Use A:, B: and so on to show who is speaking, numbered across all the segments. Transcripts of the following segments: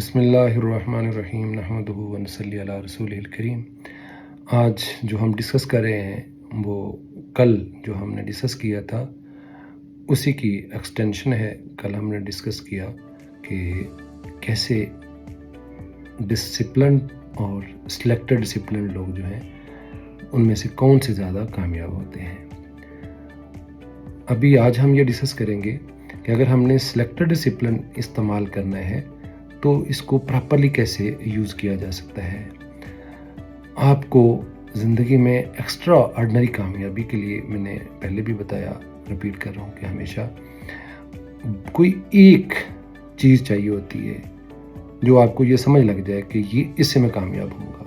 A: بسم اللہ الرحمن الرحیم نحمدہ ونصلی علی رسولہ الکریم۔ آج جو ہم ڈسکس کر رہے ہیں وہ کل جو ہم نے ڈسکس کیا تھا اسی کی ایکسٹینشن ہے۔ کل ہم نے ڈسکس کیا کہ کیسے ڈسپلن اور سلیکٹڈ ڈسپلن لوگ جو ہیں ان میں سے کون سے زیادہ کامیاب ہوتے ہیں۔ ابھی آج ہم یہ ڈسکس کریں گے کہ اگر ہم نے سلیکٹڈ ڈسپلن استعمال کرنا ہے تو اس کو پراپرلی کیسے یوز کیا جا سکتا ہے۔ آپ کو زندگی میں ایکسٹرا آرڈنری کامیابی کے لیے میں نے پہلے بھی بتایا، ریپیٹ کر رہا ہوں کہ ہمیشہ کوئی ایک چیز چاہیے ہوتی ہے جو آپ کو یہ سمجھ لگ جائے کہ یہ اس سے میں کامیاب ہوں گا،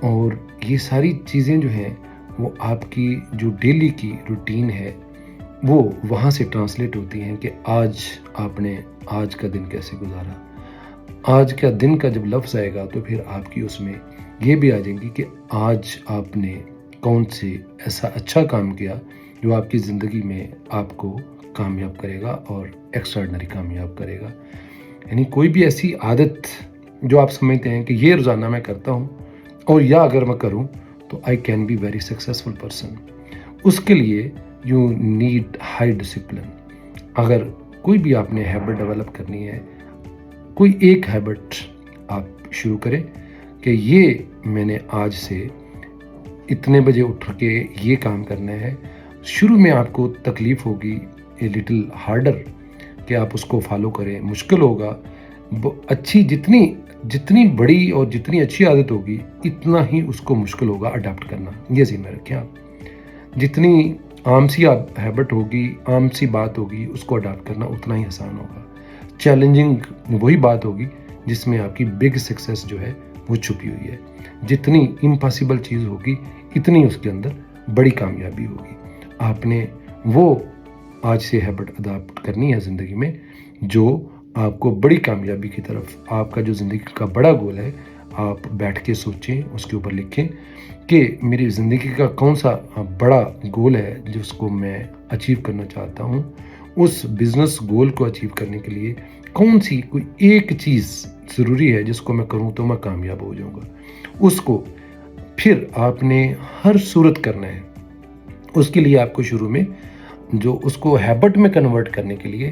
A: اور یہ ساری چیزیں جو ہیں وہ آپ کی جو ڈیلی کی روٹین ہے وہ وہاں سے ٹرانسلیٹ ہوتی ہیں کہ آج آپ نے آج کا دن کیسے گزارا۔ آج کا دن کا جب لفظ آئے گا تو پھر آپ کی اس میں یہ بھی آ جائیں گی کہ آج آپ نے کون سے ایسا اچھا کام کیا جو آپ کی زندگی میں آپ کو کامیاب کرے گا اور ایکسٹراڈنری کامیاب کرے گا۔ یعنی کوئی بھی ایسی عادت جو آپ سمجھتے ہیں کہ یہ روزانہ میں کرتا ہوں اور یا اگر میں کروں تو I can be very successful person, اس کے لیے یو نیڈ ہائی ڈسپلن۔ اگر کوئی بھی آپ نے ہیبٹ ڈیولپ کرنی ہے، کوئی ایک ہیبٹ آپ شروع کریں کہ یہ میں نے آج سے اتنے بجے اٹھ کے یہ کام کرنا ہے۔ شروع میں آپ کو تکلیف ہوگی، اے لٹل ہارڈر، کہ آپ اس کو فالو کریں، مشکل ہوگا۔ اچھی جتنی بڑی اور جتنی اچھی عادت ہوگی اتنا ہی اس کو مشکل ہوگا اڈاپٹ کرنا، یہ ذہن میں رکھیں آپ۔ جتنی عام سی ہیبٹ ہوگی، عام سی بات ہوگی، اس کو اڈاپٹ کرنا اتنا ہی آسان ہوگا۔ چیلنجنگ وہی بات ہوگی جس میں آپ کی بگ سکسیس جو ہے وہ چھپی ہوئی ہے۔ جتنی امپاسبل چیز ہوگی اتنی اس کے اندر بڑی کامیابی ہوگی۔ آپ نے وہ آج سے ہیبٹ اڈاپٹ کرنی ہے زندگی میں جو آپ کو بڑی کامیابی کی طرف، آپ کا جو زندگی کا بڑا گول ہے، آپ بیٹھ کے سوچیں، اس کے اوپر لکھیں کہ میری زندگی کا کون سا بڑا گول ہے جس کو میں اچیو کرنا چاہتا ہوں۔ اس بزنس گول کو اچیو کرنے کے لیے کون سی کوئی ایک چیز ضروری ہے جس کو میں کروں تو میں کامیاب ہو جاؤں گا۔ اس کو پھر آپ نے ہر صورت کرنا ہے۔ اس کے لیے آپ کو شروع میں جو اس کو ہیبٹ میں کنورٹ کرنے کے لیے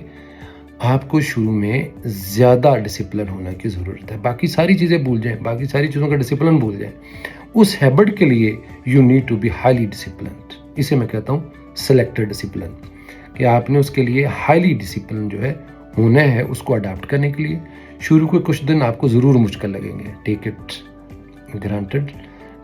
A: آپ کو شروع میں زیادہ ڈسپلن ہونا کی ضرورت ہے۔ باقی ساری چیزیں بھول جائیں، باقی ساری چیزوں کا ڈسپلن بھول جائیں۔ اس ہیبٹ کے لیے you need to be highly disciplined. اسے میں کہتا ہوں سلیکٹڈ ڈسپلن، کہ آپ نے اس کے لیے ہائیلی ڈسپلن جو ہے ہونا ہے۔ اس کو اڈاپٹ کرنے کے لیے شروع کے کچھ دن آپ کو ضرور مشکل لگیں گے، ٹیک اٹ گرانٹڈ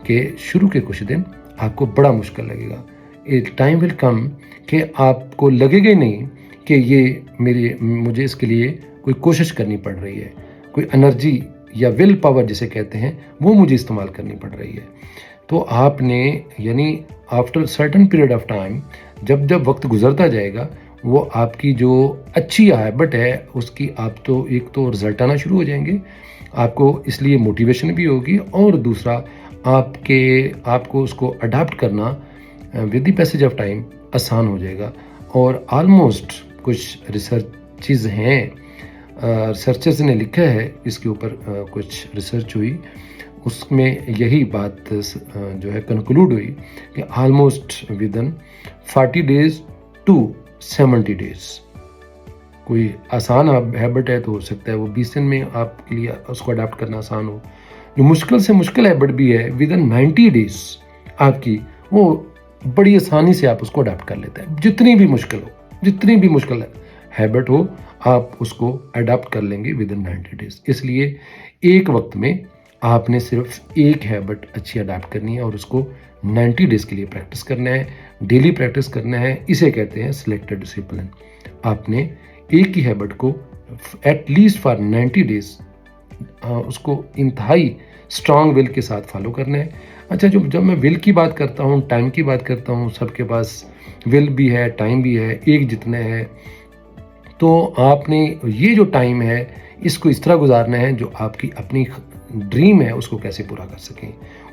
A: کہ شروع کے کچھ دن آپ کو بڑا مشکل لگے گا۔ ایک ٹائم ول کم کہ آپ کو لگے گا نہیں کہ یہ مجھے اس کے لیے کوئی کوشش کرنی پڑ رہی ہے، کوئی انرجی یا ول پاور جسے کہتے ہیں وہ مجھے استعمال کرنی پڑ رہی ہے۔ تو آپ نے یعنی after certain period of time, جب وقت گزرتا جائے گا، وہ آپ کی جو اچھی ہیبٹ ہے اس کی آپ تو ایک تو رزلٹ آنا شروع ہو جائیں گے، آپ کو اس لیے موٹیویشن بھی ہوگی، اور دوسرا آپ کو اس کو اڈاپٹ کرنا with the passage of time آسان ہو جائے گا۔ اور آلموسٹ کچھ ریسرچز ہیں، ریسرچرز نے لکھا ہے اس کے اوپر، کچھ ریسرچ ہوئی، اس میں یہی بات جو ہے کنکلوڈ ہوئی کہ almost within 40 days to 70 days، کوئی آسان ہیبٹ ہے تو ہو سکتا ہے وہ 20 دن میں آپ کے لیے اس کو اڈاپٹ کرنا آسان ہو۔ جو مشکل سے مشکل ہیبٹ بھی ہے ودن 90 days آپ کی، وہ بڑی آسانی سے آپ اس کو اڈاپٹ کر لیتے ہیں۔ جتنی بھی مشکل ہیبٹ ہو آپ اس کو اڈاپٹ کر لیں گے ودن 90 days۔ اس لیے ایک وقت میں آپ نے صرف ایک ہیبٹ اچھی اڈاپٹ کرنی ہے اور اس کو 90 days کے لیے پریکٹس کرنا ہے، ڈیلی پریکٹس کرنا ہے۔ اسے کہتے ہیں سلیکٹڈ ڈسپلن۔ آپ نے ایک ہی ہیبٹ کو ایٹ لیسٹ فار 90 days اس کو انتہائی اسٹرانگ ول کے ساتھ فالو کرنا ہے۔ اچھا، جب میں ول کی بات کرتا ہوں، ٹائم کی بات کرتا ہوں، سب کے پاس ول بھی ہے، ٹائم بھی ہے، ایک جتنا ہے، تو آپ نے یہ جو ٹائم ہے اس کو اس طرح گزارنا ہے جو آپ کی اپنی ڈریم ہے اس کو کیسے پورا کر سکیں۔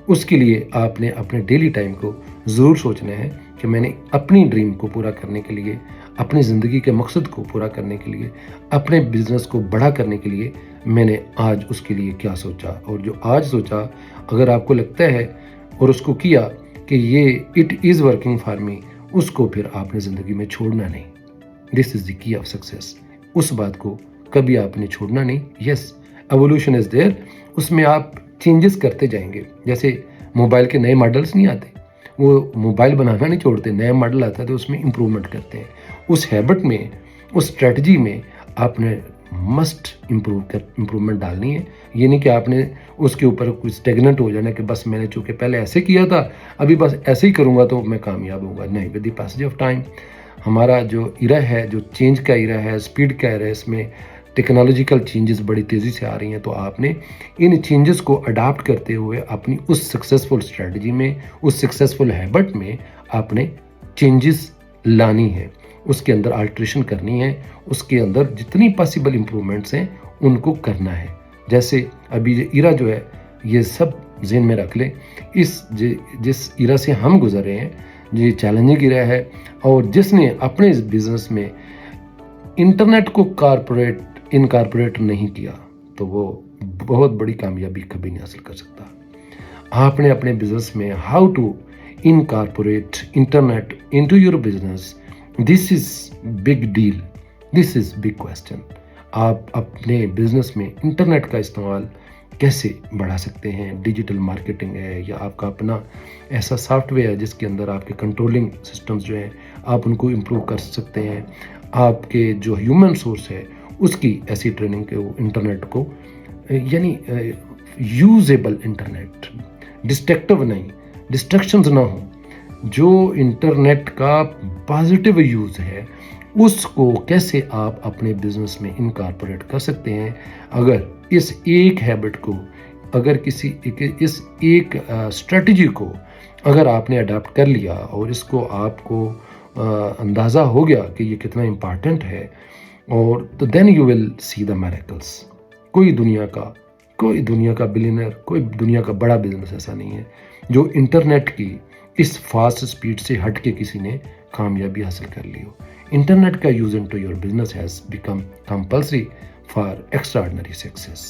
A: اس کے لیے آپ نے اپنے ڈیلی ٹائم کو ضرور سوچنا ہے کہ میں نے اپنی ڈریم کو پورا کرنے کے لیے اپنی زندگی کے مقصد کو پورا کرنے کے لیے، اپنے بزنس کو بڑا کرنے کے لیے میں نے آج اس کے لیے کیا سوچا، اور جو آج سوچا اگر آپ کو لگتا ہے اور اس کو کیا کہ یہ it is working for me, اس کو پھر آپ نے زندگی میں چھوڑنا نہیں. دس از دی کی آف سکسیس. اس بات کو کبھی آپ نے چھوڑنا نہیں. یس، ایوولوشن از دیر. اس میں آپ چینجز کرتے جائیں گے. جیسے موبائل کے نئے ماڈلس نہیں آتے، وہ موبائل بنانا نہیں چھوڑتے، نیا ماڈل آتا ہے تو اس میں امپرومنٹ کرتے ہیں. اس ہیبٹ میں، اس اسٹریٹجی میں آپ نے مسٹ امپرومنٹ ڈالنی ہے. یہ نہیں کہ آپ نے اس کے اوپر کچھ اسٹیگننٹ ہو جانا کہ بس میں نے چونکہ پہلے ایسے کیا تھا ابھی بس ایسے ہی کروں گا تو میں کامیاب ہوں گا. نہیں، with the passage of time ہمارا جو ایرا ہے، جو چینج کا ایرا ہے، اسپیڈ کا ایرا ہے، اس میں ٹیکنالوجیکل چینجز بڑی تیزی سے آ رہی ہیں. تو آپ نے ان چینجز کو اڈاپٹ کرتے ہوئے اپنی اس سکسیزفل اسٹریٹجی میں، اس سکسیزفل ہیبٹ میں آپ نے چینجز لانی ہے، اس کے اندر آلٹریشن کرنی ہے، اس کے اندر جتنی پاسبل امپرومنٹس ہیں ان کو کرنا ہے. جیسے ابھی یہ ایرا جو ہے، یہ سب ذہن میں رکھ لیں، جس ایرا سے ہم گزرے ہیں یہ چیلنجنگ ایرا ہے، اور جس نے اپنے بزنس میں انٹرنیٹ کو انکارپوریٹ نہیں کیا تو وہ بہت بڑی کامیابی کبھی نہیں حاصل کر سکتا. آپ نے اپنے بزنس میں how to incorporate internet into your business, this is big deal, this is big question. آپ اپنے بزنس میں انٹرنیٹ کا استعمال کیسے بڑھا سکتے ہیں؟ ڈیجیٹل مارکیٹنگ ہے یا آپ کا اپنا ایسا سافٹ ویئر ہے جس کے اندر آپ کے کنٹرولنگ سسٹمز جو ہیں آپ ان کو امپروو کر سکتے ہیں. آپ کے جو ہیومن سورس ہے اس کی ایسی ٹریننگ کہ وہ انٹرنیٹ کو یعنی یوزیبل انٹرنیٹ، ڈسٹرکٹیو نہیں، ڈسٹرکشنز نہ ہوں. جو انٹرنیٹ کا پازیٹیو یوز ہے اس کو کیسے آپ اپنے بزنس میں انکارپوریٹ کر سکتے ہیں. اگر اس ایک ہیبٹ کو، اگر اس ایک اسٹریٹجی کو اگر آپ نے اڈاپٹ کر لیا اور اس کو آپ کو اندازہ ہو گیا کہ یہ کتنا امپارٹنٹ ہے، اور تو then you will C the miracles. کوئی دنیا کا بلینئر، کوئی دنیا کا بڑا بزنس ایسا نہیں ہے جو انٹرنیٹ کی اس فاسٹ سپیڈ سے ہٹ کے کسی نے کامیابی حاصل کر لی ہو. انٹرنیٹ کا use into your business has become compulsory for extra ordinary success.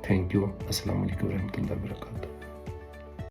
A: Thank you. السلام علیکم ورحمۃ اللہ وبرکاتہ.